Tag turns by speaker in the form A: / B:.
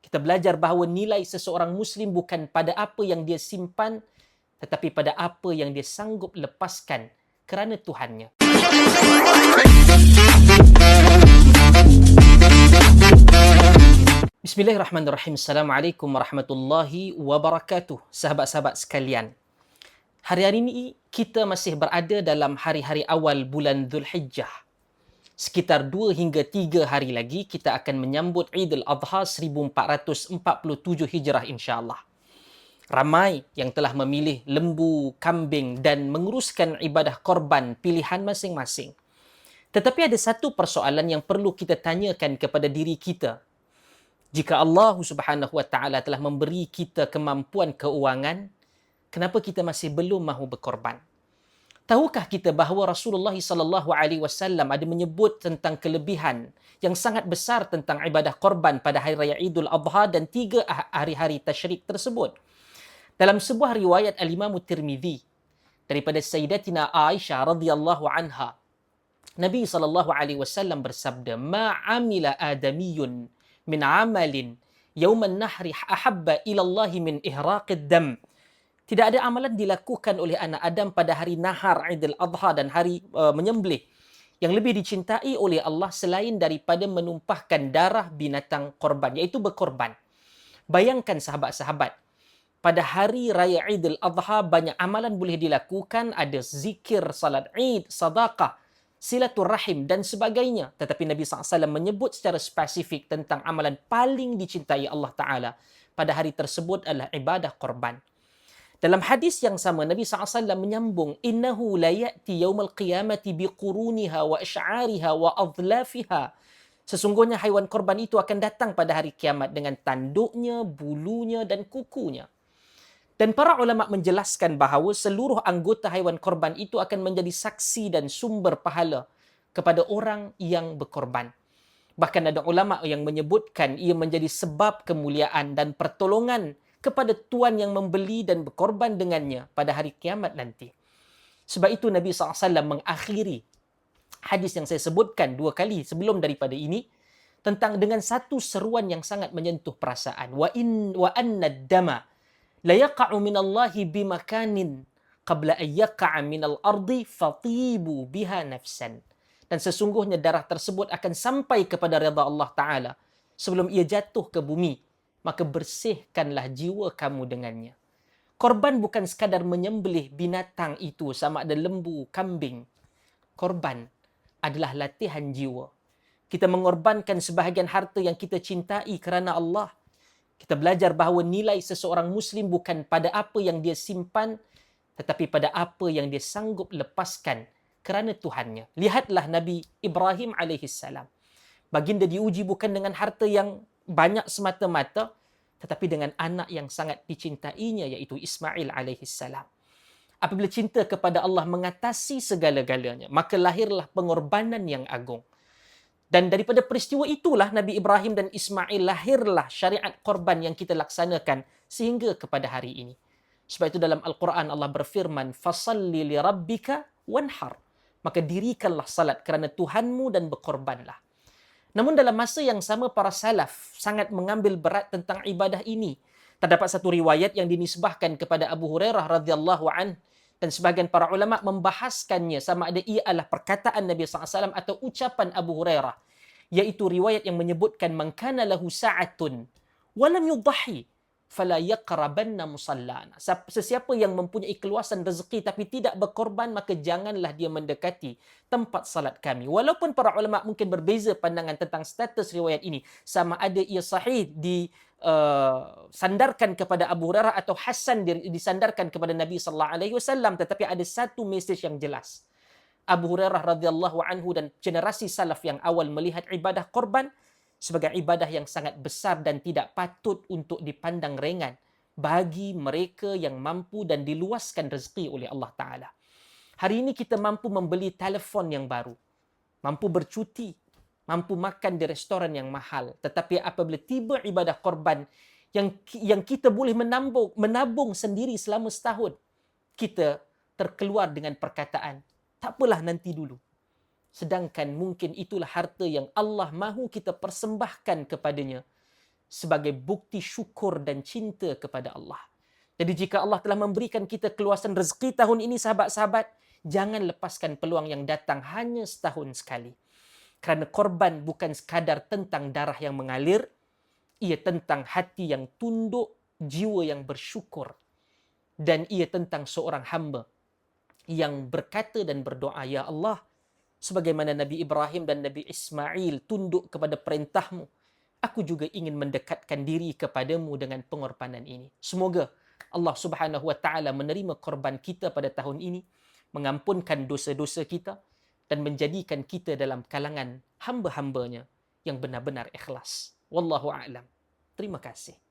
A: Kita belajar bahawa nilai seseorang Muslim bukan pada apa yang dia simpan, tetapi pada apa yang dia sanggup lepaskan kerana Tuhannya. Bismillahirrahmanirrahim. Assalamualaikum warahmatullahi wabarakatuh. Sahabat-sahabat sekalian. Hari-hari ini kita masih berada dalam hari-hari awal bulan Zulhijjah. Sekitar 2 hingga 3 hari lagi kita akan menyambut Eidul Adha 1447 Hijrah insya-Allah. Ramai yang telah memilih lembu, kambing dan menguruskan ibadah korban pilihan masing-masing. Tetapi ada satu persoalan yang perlu kita tanyakan kepada diri kita. Jika Allah Subhanahu Wa Taala telah memberi kita kemampuan keuangan, kenapa kita masih belum mahu berkorban? Tahukah kita bahawa Rasulullah SAW ada menyebut tentang kelebihan yang sangat besar tentang ibadah korban pada hari raya Idul Adha dan 3 hari-hari tasyrik tersebut? Dalam sebuah riwayat Al-Imam Tirmizi daripada Sayyidatina Aisyah radhiyallahu anha, Nabi SAW bersabda, "Ma 'amila adamiyun min 'amalin yawman nahri ahabba ila Allah min ihraqid dam." Tidak ada amalan dilakukan oleh anak Adam pada hari nahar Idul Adha dan hari menyembelih yang lebih dicintai oleh Allah selain daripada menumpahkan darah binatang korban, iaitu berkorban. Bayangkan sahabat-sahabat, pada hari raya Idul Adha banyak amalan boleh dilakukan, ada zikir, salat Eid, sedekah, silaturrahim dan sebagainya. Tetapi Nabi SAW menyebut secara spesifik tentang amalan paling dicintai Allah Ta'ala pada hari tersebut adalah ibadah korban. Dalam hadis yang sama, Nabi SAW menyambung, "Innahu la ya'ti yawmal qiyamati biquruniha wa asy'ariha wa adlafiha." Sesungguhnya haiwan korban itu akan datang pada hari kiamat dengan tanduknya, bulunya dan kukunya. Dan para ulama menjelaskan bahawa seluruh anggota haiwan korban itu akan menjadi saksi dan sumber pahala kepada orang yang berkorban. Bahkan ada ulama yang menyebutkan ia menjadi sebab kemuliaan dan pertolongan kepada tuan yang membeli dan berkorban dengannya pada hari kiamat nanti. Sebab itu Nabi SAW mengakhiri hadis yang saya sebutkan 2 kali sebelum daripada ini tentang dengan satu seruan yang sangat menyentuh perasaan. Wa anna ad-dama la yaqa'u min Allah bimakanin qabla an yaqa'a min al-ardi fatibu biha nafsan. Dan sesungguhnya darah tersebut akan sampai kepada redha Allah Ta'ala sebelum ia jatuh ke bumi. Maka bersihkanlah jiwa kamu dengannya. Korban bukan sekadar menyembelih binatang itu sama ada lembu, kambing. Korban adalah latihan jiwa. Kita mengorbankan sebahagian harta yang kita cintai kerana Allah. Kita belajar bahawa nilai seseorang Muslim bukan pada apa yang dia simpan, tetapi pada apa yang dia sanggup lepaskan kerana Tuhannya. Lihatlah Nabi Ibrahim alaihissalam. Baginda diuji bukan dengan harta yang banyak semata-mata, tetapi dengan anak yang sangat dicintainya, iaitu Ismail alaihissalam. Apabila cinta kepada Allah mengatasi segala-galanya, maka lahirlah pengorbanan yang agung. Dan daripada peristiwa itulah Nabi Ibrahim dan Ismail lahirlah syariat korban yang kita laksanakan sehingga kepada hari ini. Sebab itu dalam Al-Quran Allah berfirman, "Fasalli li rabbika wanhar." Maka dirikanlah salat kerana Tuhanmu dan berkorbanlah. Namun dalam masa yang sama para salaf sangat mengambil berat tentang ibadah ini. Terdapat satu riwayat yang dinisbahkan kepada Abu Hurairah radhiyallahu an dan sebahagian para ulama membahaskannya sama ada ia adalah perkataan Nabi SAW atau ucapan Abu Hurairah, iaitu riwayat yang menyebutkan man kana lahu sa'atun wa lam yudhahi fala yaqrabanna musallana. Sesiapa yang mempunyai keluasan rezeki tapi tidak berkorban, maka janganlah dia mendekati tempat salat kami. Walaupun para ulama mungkin berbeza pandangan tentang status riwayat ini, sama ada ia sahih disandarkan kepada Abu Hurairah atau hasan disandarkan kepada Nabi sallallahu alaihi wasallam, tetapi ada satu mesej yang jelas. Abu Hurairah radhiyallahu anhu dan generasi salaf yang awal melihat ibadah korban sebagai ibadah yang sangat besar dan tidak patut untuk dipandang ringan bagi mereka yang mampu dan diluaskan rezeki oleh Allah Ta'ala. Hari ini kita mampu membeli telefon yang baru, mampu bercuti, mampu makan di restoran yang mahal. Tetapi apabila tiba ibadah korban yang kita boleh menabung sendiri selama setahun, kita terkeluar dengan perkataan, tak apalah nanti dulu. Sedangkan mungkin itulah harta yang Allah mahu kita persembahkan kepadanya sebagai bukti syukur dan cinta kepada Allah. Jadi jika Allah telah memberikan kita keluasan rezeki tahun ini, sahabat-sahabat, jangan lepaskan peluang yang datang hanya setahun sekali. Kerana korban bukan sekadar tentang darah yang mengalir, ia tentang hati yang tunduk, jiwa yang bersyukur. Dan ia tentang seorang hamba yang berkata dan berdoa, Ya Allah, sebagaimana Nabi Ibrahim dan Nabi Ismail tunduk kepada perintahmu, aku juga ingin mendekatkan diri kepadamu dengan pengorbanan ini. Semoga Allah Subhanahu wa taala menerima korban kita pada tahun ini, mengampunkan dosa-dosa kita dan menjadikan kita dalam kalangan hamba-hambanya yang benar-benar ikhlas. Wallahu a'lam. Terima kasih.